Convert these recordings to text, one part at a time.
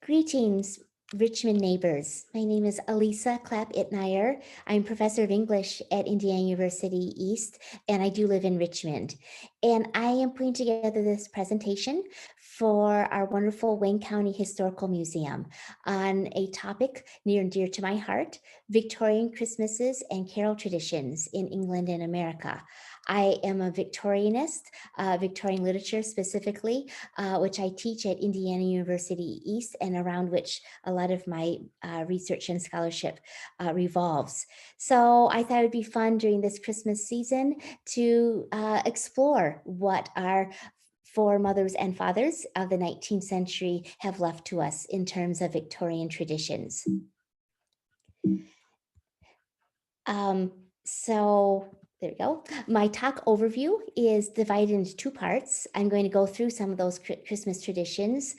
Greetings, Richmond neighbors. My name is Alisa Clapp-Itnyre. I'm professor of English at Indiana University East, and I do live in Richmond. And I am putting together this presentation for our wonderful Wayne County Historical Museum on a topic near and dear to my heart, Victorian Christmases and carol traditions in England and America. I am a Victorianist, Victorian literature specifically, which I teach at Indiana University East and around which a lot of my research and scholarship revolves. So I thought it would be fun during this Christmas season to explore what our foremothers and fathers of the 19th century have left to us in terms of Victorian traditions. So there we go. My talk overview is divided into two parts. I'm going to go through some of those Christmas traditions,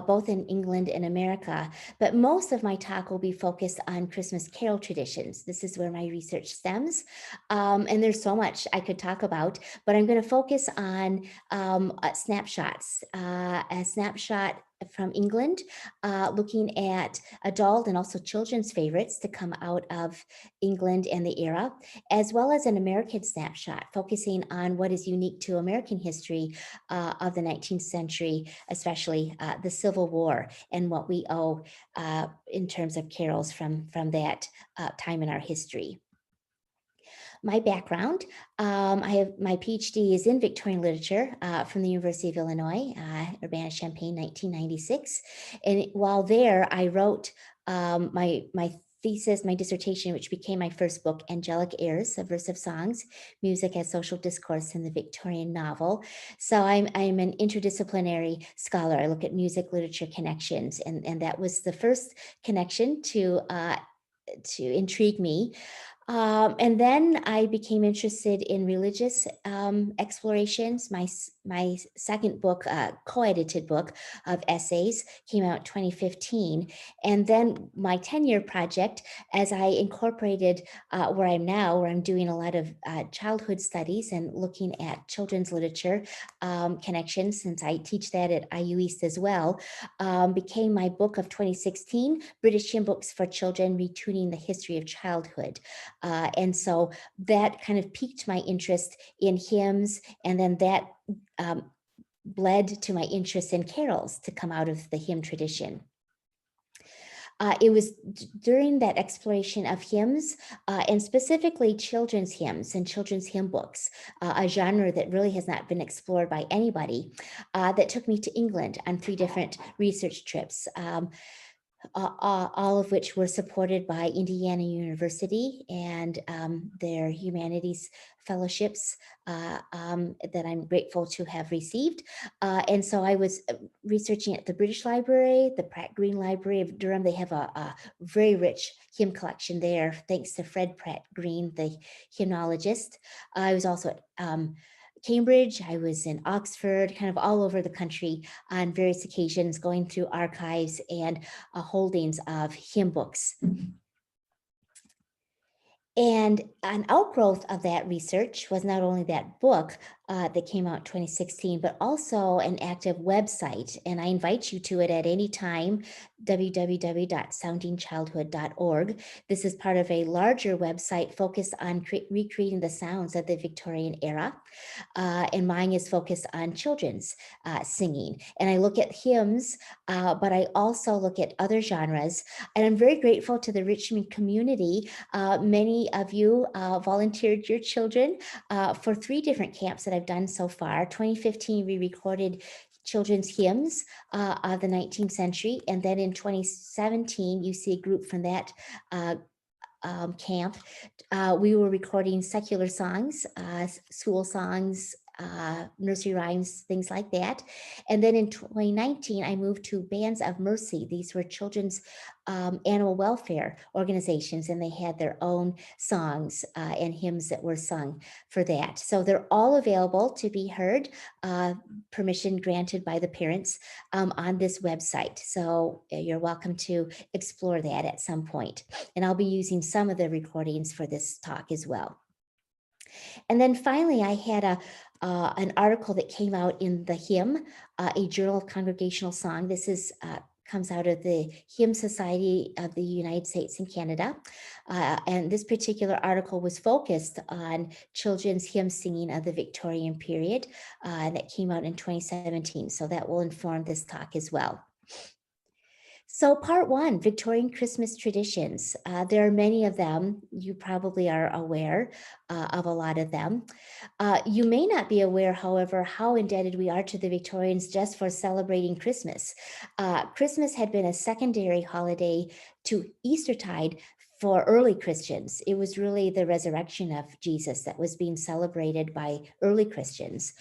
both in England and America, but most of my talk will be focused on Christmas carol traditions. This is where my research stems. And there's so much I could talk about, but I'm going to focus on snapshots, a snapshot from England, looking at adult and also children's favorites to come out of England and the era, as well as an American snapshot, focusing on what is unique to American history of the 19th century, especially the Civil War and what we owe in terms of carols from that time in our history. My background, I have my PhD is in Victorian literature from the University of Illinois, Urbana-Champaign, 1996. And while there, I wrote my thesis, my dissertation, which became my first book, Angelic Airs, Subversive Songs, Music as Social Discourse in the Victorian Novel. So I'm an interdisciplinary scholar. I look at music, literature connections, and that was the first connection to intrigue me. And then I became interested in religious explorations. My second book, co-edited book of essays, came out in 2015. And then my 10-year project, as I incorporated where I'm now, where I'm doing a lot of childhood studies and looking at children's literature connections, since I teach that at IU East as well, became my book of 2016, British Hymn Books for Children, Retuning the History of Childhood. And so that kind of piqued my interest in hymns, and then that led to my interest in carols to come out of the hymn tradition. It was during that exploration of hymns, and specifically children's hymns and children's hymn books, a genre that really has not been explored by anybody, that took me to England on 3 different research trips. All of which were supported by Indiana University and their humanities fellowships that I'm grateful to have received. And so I was researching at the British Library, the Pratt Green Library of Durham. They have a very rich hymn collection there, thanks to Fred Pratt Green, the hymnologist. I was also at Cambridge, I was in Oxford, kind of all over the country on various occasions, going through archives and holdings of hymn books. And an outgrowth of that research was not only that book that came out in 2016, but also an active website. And I invite you to it at any time, www.soundingchildhood.org. This is part of a larger website focused on recreating the sounds of the Victorian era. And mine is focused on children's singing. And I look at hymns, but I also look at other genres. And I'm very grateful to the Richmond community. Many of you volunteered your children for 3 different camps that I've done so far. 2015, we recorded children's hymns of the 19th century. And then in 2017, you see a group from that camp. We were recording secular songs, school songs, nursery rhymes, things like that. And then in 2019, I moved to Bands of Mercy. These were children's animal welfare organizations, and they had their own songs and hymns that were sung for that. So they're all available to be heard, permission granted by the parents on this website. So you're welcome to explore that at some point. And I'll be using some of the recordings for this talk as well. And then finally, I had an article that came out in The Hymn, a Journal of Congregational Song. This is comes out of the Hymn Society of the United States and Canada. And this particular article was focused on children's hymn singing of the Victorian period, that came out in 2017. So that will inform this talk as well. So, part one, Victorian Christmas traditions. There are many of them. You probably are aware of a lot of them. You may not be aware, however, how indebted we are to the Victorians just for celebrating Christmas. Christmas had been a secondary holiday to Eastertide for early Christians. It was really the resurrection of Jesus that was being celebrated by early Christians.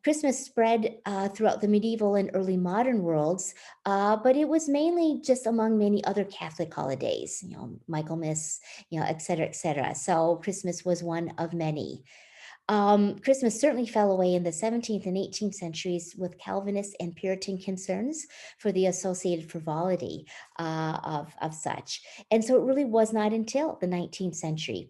Christmas spread throughout the medieval and early modern worlds, but it was mainly just among many other Catholic holidays, Michaelmas, et cetera, et cetera. So Christmas was one of many. Christmas certainly fell away in the 17th and 18th centuries with Calvinist and Puritan concerns for the associated frivolity of such. And so it really was not until the 19th century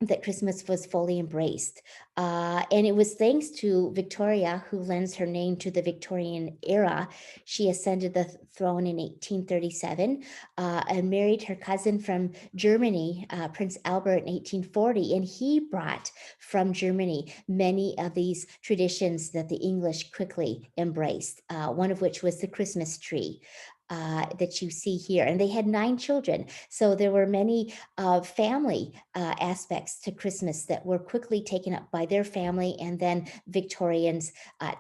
that Christmas was fully embraced. And it was thanks to Victoria, who lends her name to the Victorian era. She ascended the throne in 1837 and married her cousin from Germany, Prince Albert, in 1840. And he brought from Germany many of these traditions that the English quickly embraced, one of which was the Christmas tree. That you see here. And they had 9 children. So there were many family aspects to Christmas that were quickly taken up by their family, and then Victorians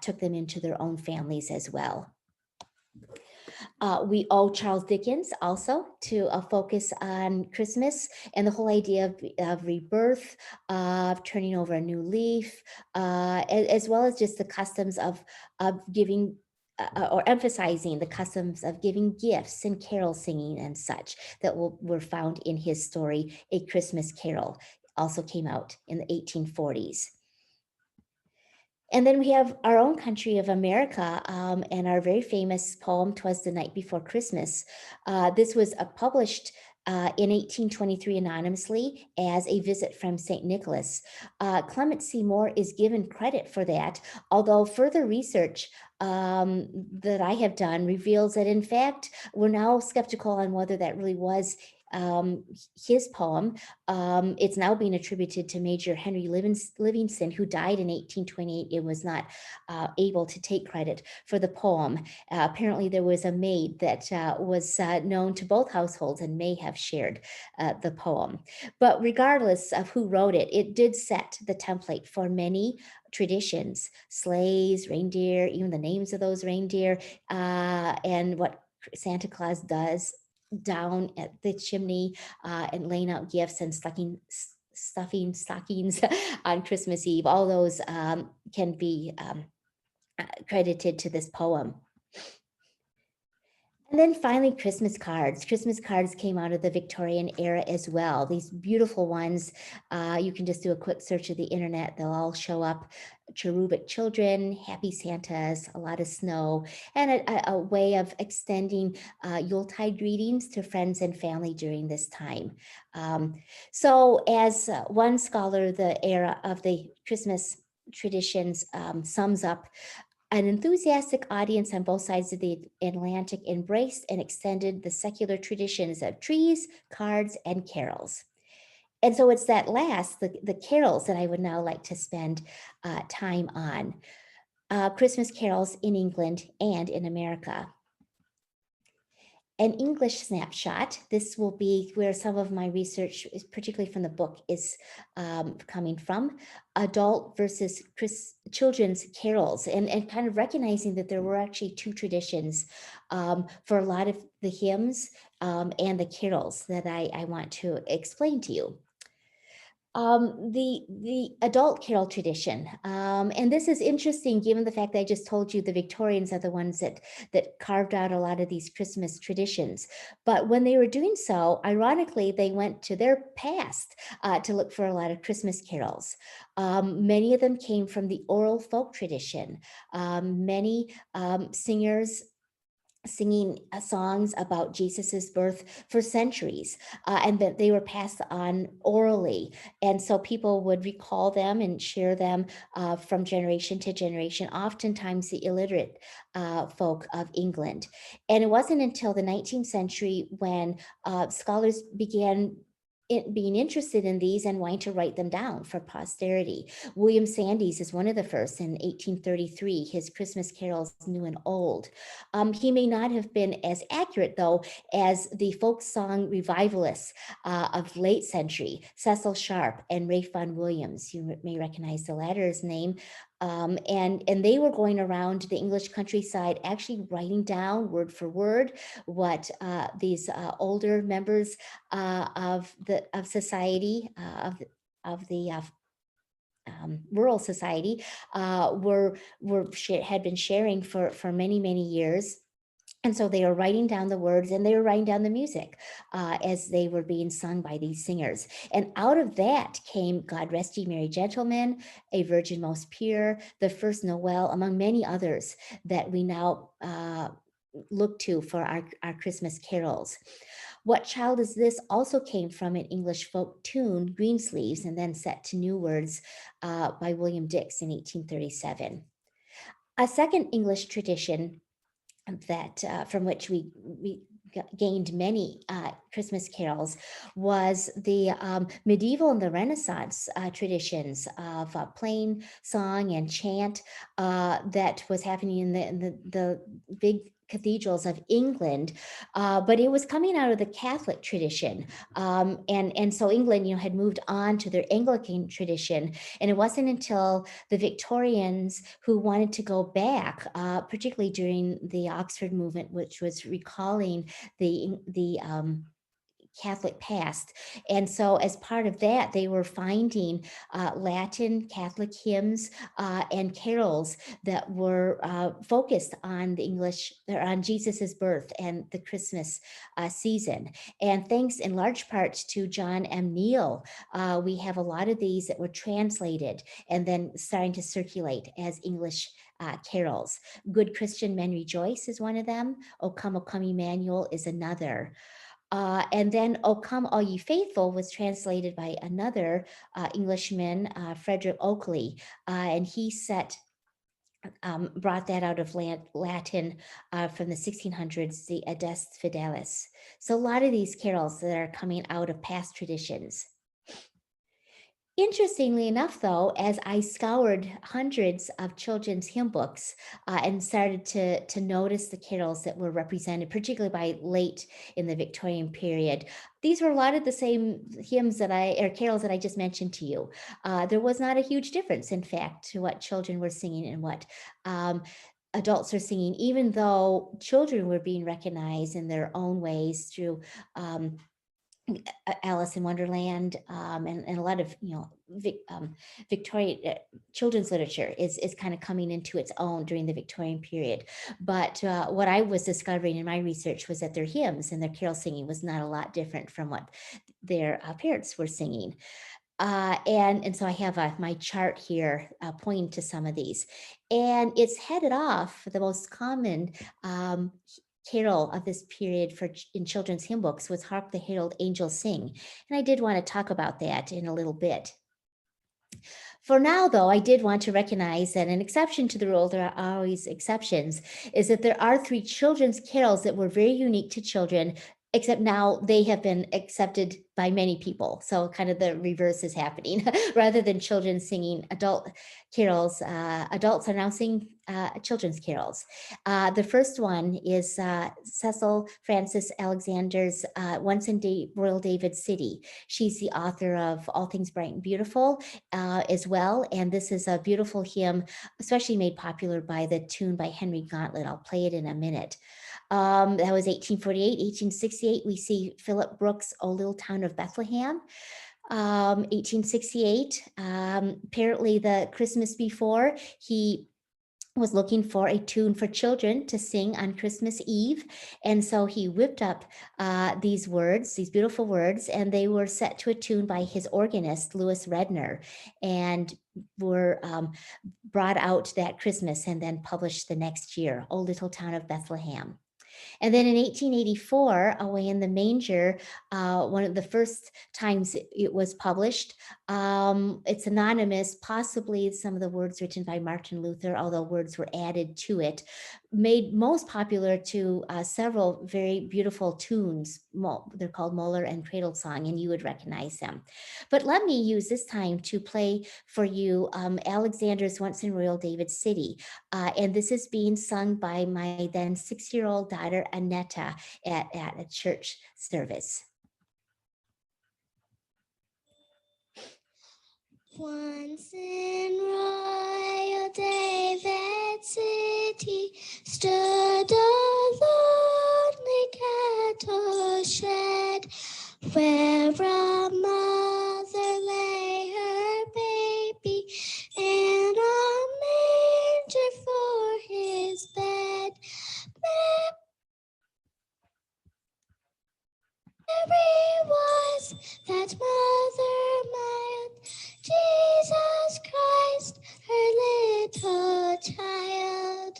took them into their own families as well. We owe Charles Dickens also to a focus on Christmas and the whole idea of rebirth, of turning over a new leaf, as well as just the customs of giving or emphasizing the customs of giving gifts and carol singing and such that were found in his story, A Christmas Carol, also came out in the 1840s. And then we have our own country of America, and our very famous poem, "'Twas the Night Before Christmas." This was published in 1823 anonymously as a visit from St. Nicholas. Clement Seymour is given credit for that, although further research that I have done reveals that, in fact, we're now skeptical on whether that really was his poem. It's now being attributed to Major Henry Livingston, who died in 1828 and was not able to take credit for the poem. Apparently, there was a maid that was known to both households and may have shared the poem. But regardless of who wrote it, it did set the template for many traditions: sleighs, reindeer, even the names of those reindeer, and what Santa Claus does down at the chimney, and laying out gifts and stuffing stockings on Christmas Eve. All those can be credited to this poem. And then finally, Christmas cards. Christmas cards came out of the Victorian era as well. These beautiful ones. You can just do a quick search of the internet. They'll all show up. Cherubic children, happy Santas, a lot of snow, and a way of extending Yuletide greetings to friends and family during this time. So as one scholar, the era of the Christmas traditions sums up, an enthusiastic audience on both sides of the Atlantic embraced and extended the secular traditions of trees, cards, and carols. And so it's that last, the carols, that I would now like to spend time on. Christmas carols in England and in America. An English snapshot. This will be where some of my research, particularly from the book, is coming from. Adult versus children's carols, and kind of recognizing that there were actually 2 traditions for a lot of the hymns and the carols that I want to explain to you. The adult carol tradition, and this is interesting given the fact that I just told you the Victorians are the ones that carved out a lot of these Christmas traditions. But when they were doing so, ironically, they went to their past to look for a lot of Christmas carols. Many of them came from the oral folk tradition. Many singers singing songs about Jesus's birth for centuries, and that they were passed on orally. And so people would recall them and share them from generation to generation, oftentimes the illiterate folk of England. And it wasn't until the 19th century when scholars began being interested in these and wanting to write them down for posterity. William Sandys is one of the first in 1833, his Christmas carols, New and Old. He may not have been as accurate, though, as the folk song revivalists of late century, Cecil Sharp and Ralph Vaughan Williams. You may recognize the latter's name. And they were going around the English countryside, actually writing down word for word what these older members of society of the rural society had been sharing for many years. And so they were writing down the words and they were writing down the music as they were being sung by these singers. And out of that came God Rest Ye Merry Gentlemen, A Virgin Most Pure, The First Noel, among many others that we now look to for our Christmas carols. What Child Is This also came from an English folk tune, Greensleeves, and then set to new words by William Dix in 1837. A second English tradition that from which we gained many Christmas carols was the medieval and the Renaissance traditions of plain song and chant that was happening in the big cathedrals of England, but it was coming out of the Catholic tradition, and so England, had moved on to their Anglican tradition, and it wasn't until the Victorians who wanted to go back, particularly during the Oxford movement, which was recalling the Catholic past. And so, as part of that, they were finding Latin Catholic hymns and carols that were focused on the English, or on Jesus's birth and the Christmas season. And thanks in large part to John M. Neal, we have a lot of these that were translated and then starting to circulate as English carols. Good Christian Men Rejoice is one of them. O Come, Emmanuel is another. And then O Come All Ye Faithful was translated by another Englishman, Frederick Oakley, and he brought that out of Latin from the 1600s, the Adest Fidelis. So a lot of these carols that are coming out of past traditions. Interestingly enough, though, as I scoured hundreds of children's hymn books and started to notice the carols that were represented, particularly by late in the Victorian period, these were a lot of the same hymns or carols that I just mentioned to you. There was not a huge difference, in fact, to what children were singing and what adults are singing, even though children were being recognized in their own ways through Alice in Wonderland, and a lot of Victorian children's literature is kind of coming into its own during the Victorian period. But what I was discovering in my research was that their hymns and their carol singing was not a lot different from what their parents were singing. And so I have my chart here pointing to some of these, and it's headed off. The most common carol of this period in children's hymn books was Hark the Herald Angels Sing. And I did want to talk about that in a little bit. For now, though, I did want to recognize that an exception to the rule, there are always exceptions, is that there are 3 children's carols that were very unique to children, except now they have been accepted by many people. So kind of the reverse is happening. Rather than children singing adult carols, adults are now singing children's carols. The first one is Cecil Frances Alexander's Once in Royal David City. She's the author of All Things Bright and Beautiful as well. And this is a beautiful hymn, especially made popular by the tune by Henry Gauntlet. I'll play it in a minute. That was 1848, 1868. We see Philip Brooks' O Little Town of Bethlehem. 1868, apparently the Christmas before, he was looking for a tune for children to sing on Christmas Eve. And so he whipped up these words, these beautiful words, and they were set to a tune by his organist, Louis Redner, and were brought out that Christmas and then published the next year, O Little Town of Bethlehem. And then in 1884, Away in the Manger, one of the first times it was published, it's anonymous, possibly some of the words written by Martin Luther, although words were added to it, made most popular to several very beautiful tunes. They're called Moeller and Cradle Song, and you would recognize them. But let me use this time to play for you Alexander's Once in Royal David City. And this is being sung by my then 6-year-old daughter, Annetta, at a church service. Once in royal David city stood a lonely cattle shed, where a mother lay her baby in a manger for his bed. Mary was that mother mild, Jesus Christ, her little child.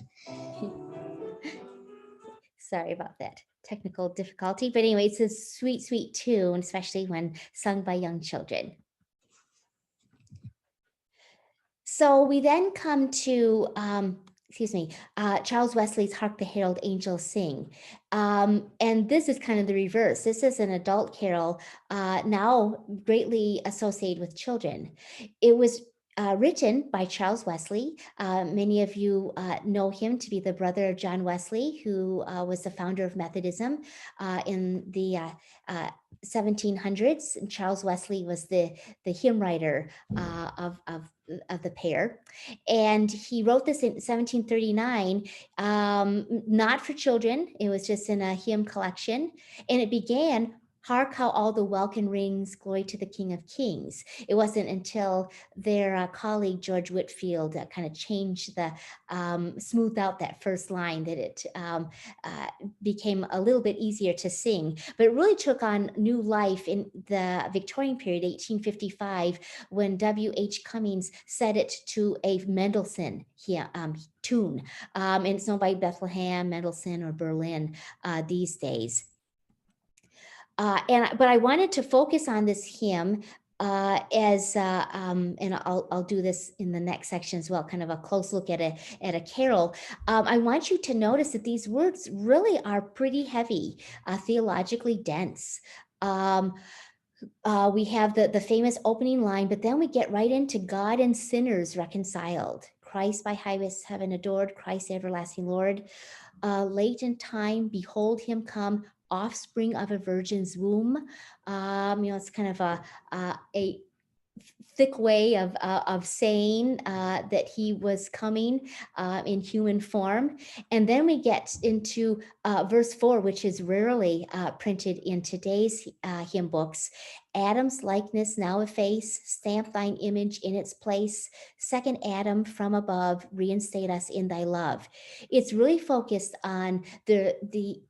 Sorry about that technical difficulty, but anyway, it's a sweet, sweet tune, especially when sung by young children. So we then come to, Charles Wesley's Hark the Herald Angels Sing. And this is kind of the reverse. This is an adult carol, now greatly associated with children. It was written by Charles Wesley. Many of you know him to be the brother of John Wesley, who was the founder of Methodism in the 1700s. And Charles Wesley was the hymn writer of the pair. And he wrote this in 1739, not for children. It was just in a hymn collection. And it began, "Hark how all the welkin rings, glory to the King of Kings." It wasn't until their colleague, George Whitefield, kind of changed smoothed out that first line that it became a little bit easier to sing. But it really took on new life in the Victorian period, 1855, when W.H. Cummings set it to a Mendelssohn tune. And it's known by Bethlehem, Mendelssohn, or Berlin these days. But I wanted to focus on this hymn and I'll do this in the next section as well, kind of a close look at a carol. I want you to notice that these words really are pretty heavy, theologically dense. We have the famous opening line, but then we get right into God and sinners reconciled. Christ by highest heaven adored, Christ everlasting Lord. Late in time, behold him come, offspring of a virgin's womb. It's kind of a thick way of saying that he was coming in human form. And then we get into verse 4, which is rarely printed in today's hymn books. Adam's likeness now efface, stamp thine image in its place. Second Adam from above, reinstate us in thy love. It's really focused on the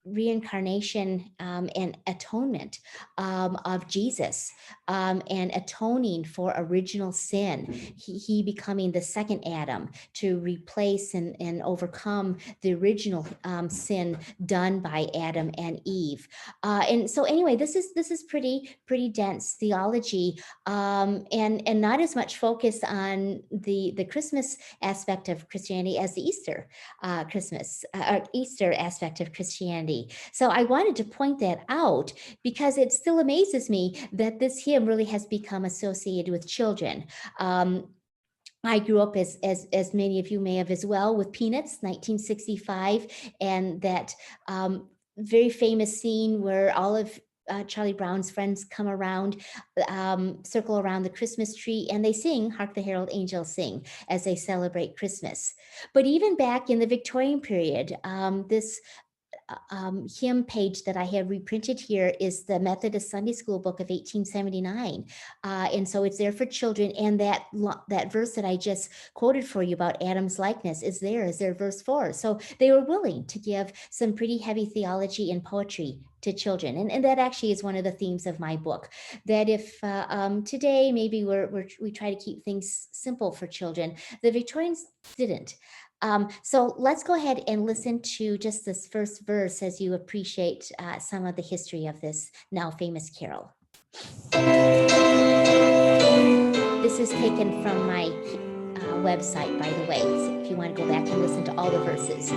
reincarnation and atonement of Jesus, and atoning for original sin. He becoming the second Adam to replace and overcome the original sin done by Adam and Eve. And so anyway, this is pretty dense theology, and not as much focused on the Christmas aspect of Christianity as the Easter Easter aspect of Christianity. So I wanted to point that out because it still amazes me that this hymn really has become associated with children. I grew up, as many of you may have as well, with Peanuts, 1965, and that very famous scene where all of Charlie Brown's friends come around, circle around the Christmas tree, and they sing "Hark the Herald Angels Sing" as they celebrate Christmas. But even back in the Victorian period, this hymn page that I have reprinted here is the Methodist Sunday School book of 1879. And so it's there for children. And that verse that I just quoted for you about Adam's likeness is there as their verse 4. So they were willing to give some pretty heavy theology and poetry to children. And that actually is one of the themes of my book, that if today maybe we try to keep things simple for children, the Victorians didn't. So let's go ahead and listen to just this first verse as you appreciate some of the history of this now famous carol. This is taken from my website, by the way, so if you want to go back and listen to all the verses.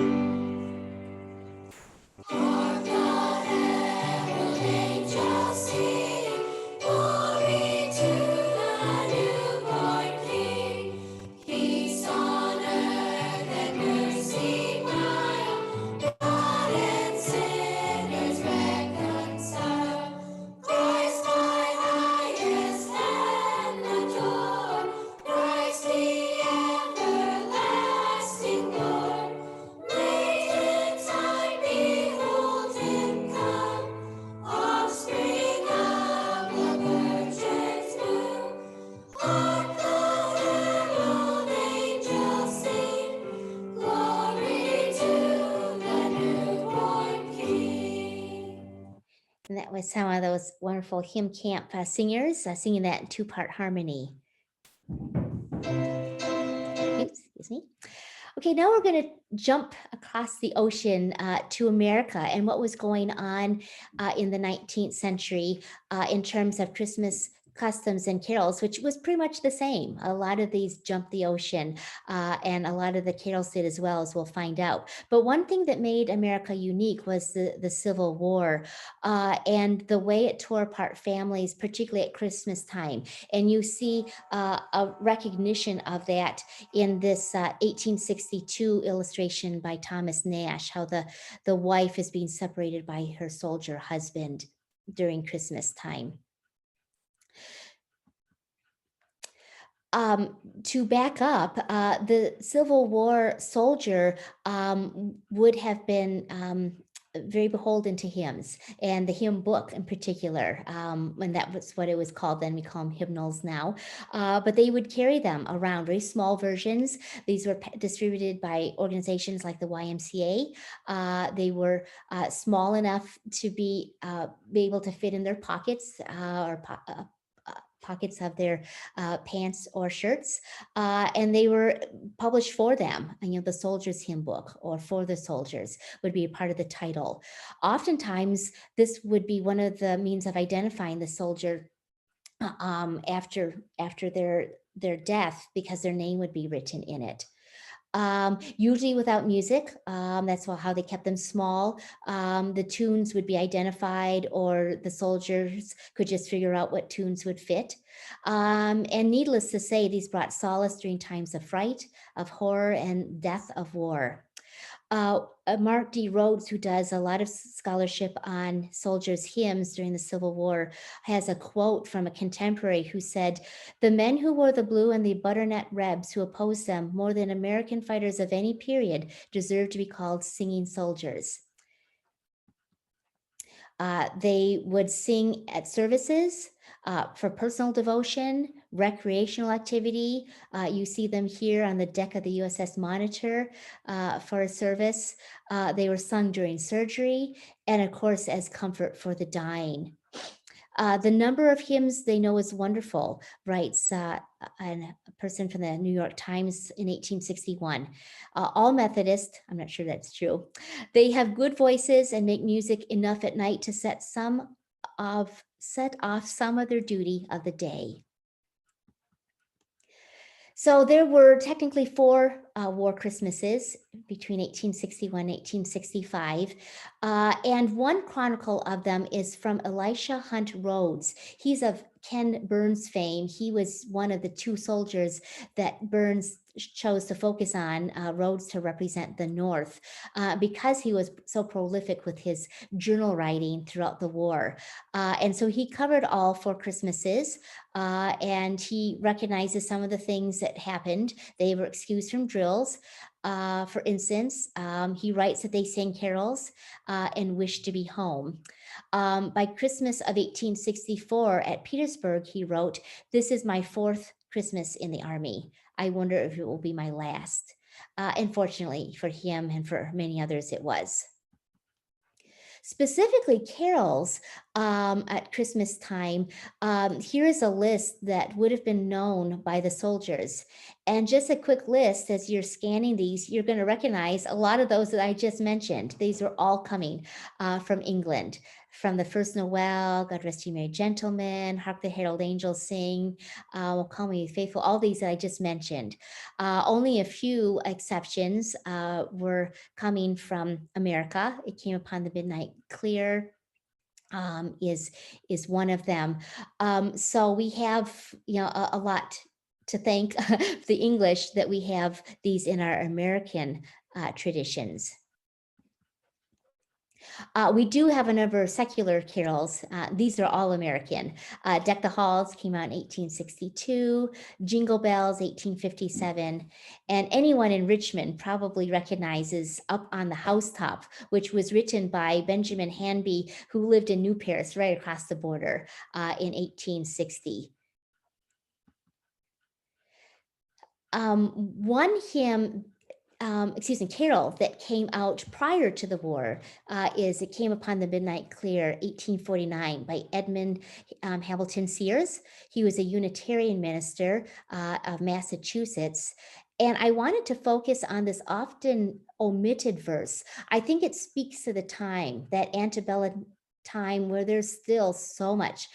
And that was some of those wonderful hymn camp singers singing that in two-part harmony. Oops, excuse me. Okay, now we're going to jump across the ocean to America and what was going on in the 19th century in terms of Christmas customs and carols, which was pretty much the same. A lot of these jumped the ocean, and a lot of the carols did as well, as we'll find out. But one thing that made America unique was the Civil War and the way it tore apart families, particularly at Christmas time. And you see a recognition of that in this 1862 illustration by Thomas Nash, how the wife is being separated by her soldier husband during Christmas time. To back up, the Civil War soldier would have been very beholden to hymns and the hymn book in particular. And that was what it was called then. We call them hymnals now. But they would carry them around, very small versions. These were distributed by organizations like the YMCA. They were small enough to be able to fit in their pockets or pockets of their pants or shirts, and they were published for them. And, the Soldier's Hymn Book or For the Soldiers would be a part of the title. Oftentimes, this would be one of the means of identifying the soldier after their death, because their name would be written in it. Usually without music. That's how they kept them small. The tunes would be identified, or the soldiers could just figure out what tunes would fit. And needless to say, these brought solace during times of fright, of horror, and death of war. Mark D. Rhodes, who does a lot of scholarship on soldiers' hymns during the Civil War, has a quote from a contemporary who said, "The men who wore the blue and the butternut rebs who opposed them more than American fighters of any period deserve to be called singing soldiers." They would sing at services for personal devotion, recreational activity. You see them here on the deck of the USS Monitor for a service. They were sung during surgery, and of course, as comfort for the dying. The number of hymns they know is wonderful, writes a person from the New York Times in 1861. All Methodist, I'm not sure that's true, they have good voices and make music enough at night to set off some of their duty of the day. So there were technically four war Christmases between 1861 and 1865. And one chronicle of them is from Elisha Hunt Rhodes. He's of Ken Burns fame. He was one of the two soldiers that Burns chose to focus on, Rhodes to represent the North, because he was so prolific with his journal writing throughout the war. And so he covered all four Christmases, and he recognizes some of the things that happened. They were excused from drills. For instance, he writes that they sang carols and wished to be home. By Christmas of 1864 at Petersburg, he wrote, "This is my fourth Christmas in the Army. I wonder if it will be my last." Unfortunately for him and for many others, it was. Specifically carols at Christmas time. Here is a list that would have been known by the soldiers. And just a quick list as you're scanning these, you're going to recognize a lot of those that I just mentioned. These are all coming from England. From the First Noel, God Rest You Merry Gentlemen, Hark the Herald Angels Sing, Call Me Faithful, all these that I just mentioned. Only a few exceptions were coming from America. It Came Upon the Midnight Clear, is one of them. So we have, a lot to thank the English that we have these in our American traditions. We do have a number of secular carols. These are all American. Deck the Halls came out in 1862, Jingle Bells, 1857. And anyone in Richmond probably recognizes Up on the Housetop, which was written by Benjamin Hanby, who lived in New Paris, right across the border, in 1860. One hymn, carol that came out prior to the war is It Came Upon the Midnight Clear, 1849, by Edmund Hamilton Sears. He was a Unitarian minister of Massachusetts. And I wanted to focus on this often omitted verse. I think it speaks to the time, that antebellum time where there's still so much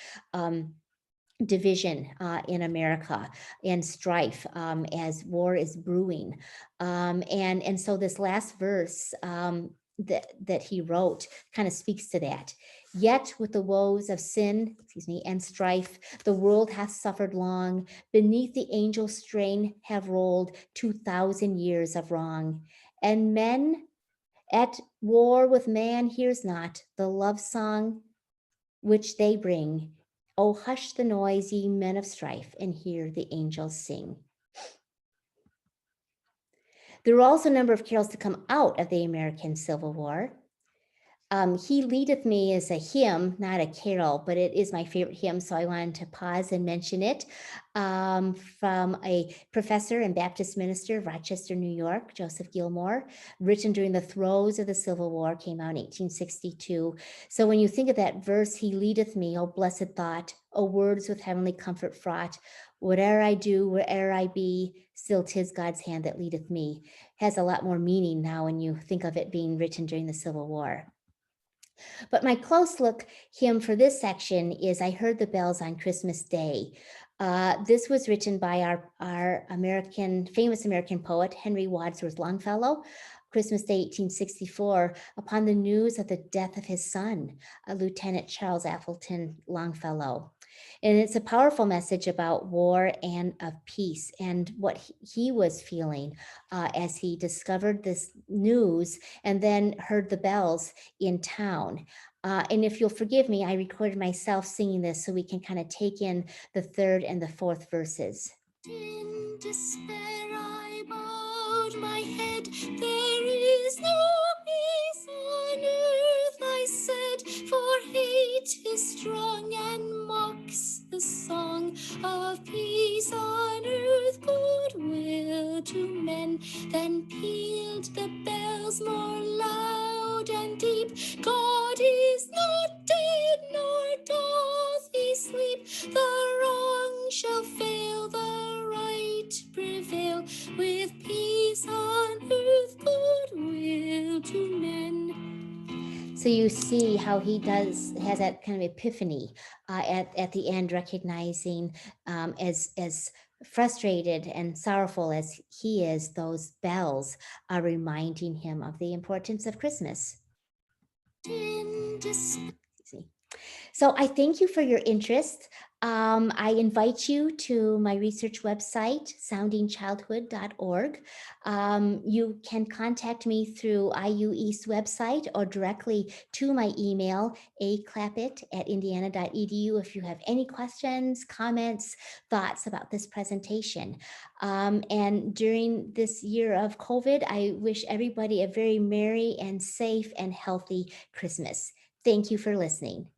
division in America and strife as war is brewing. And so this last verse that he wrote kind of speaks to that. Yet with the woes of sin, and strife, the world hath suffered long. Beneath the angel strain have rolled 2,000 years of wrong. And men at war with man hears not the love song which they bring. Oh, hush the noise, ye men of strife, and hear the angels sing. There were also a number of carols to come out of the American Civil War. He Leadeth Me is a hymn, not a carol, but it is my favorite hymn, so I wanted to pause and mention it. From a professor and Baptist minister of Rochester, New York, Joseph Gilmore, written during the throes of the Civil War, came out in 1862. So when you think of that verse, He leadeth me, oh blessed thought, oh words with heavenly comfort fraught, whate'er I do, where'er I be, still 'tis God's hand that leadeth me, has a lot more meaning now when you think of it being written during the Civil War. But my close look hymn for this section is I Heard the Bells on Christmas Day. This was written by our famous American poet, Henry Wadsworth Longfellow, Christmas Day, 1864, upon the news of the death of his son, Lieutenant Charles Appleton Longfellow. And it's a powerful message about war and of peace and what he was feeling as he discovered this news and then heard the bells in town. And if you'll forgive me, I recorded myself singing this so we can kind of take in the third and the fourth verses. In despair I bowed my head. There is no peace on earth, I said, for hate is strong and mocks the song of peace on earth, goodwill to men. Then pealed the bells more loud and deep. God is not dead, nor doth he sleep. The wrong shall fail, the right prevail, with peace on earth, goodwill to men. So you see how he has that kind of epiphany at the end, recognizing as frustrated and sorrowful as he is, those bells are reminding him of the importance of Christmas. Excuse me. So I thank you for your interest. I invite you to my research website, soundingchildhood.org. You can contact me through IU East website or directly to my email, aclappit@indiana.edu, if you have any questions, comments, thoughts about this presentation. And during this year of COVID, I wish everybody a very merry and safe and healthy Christmas. Thank you for listening.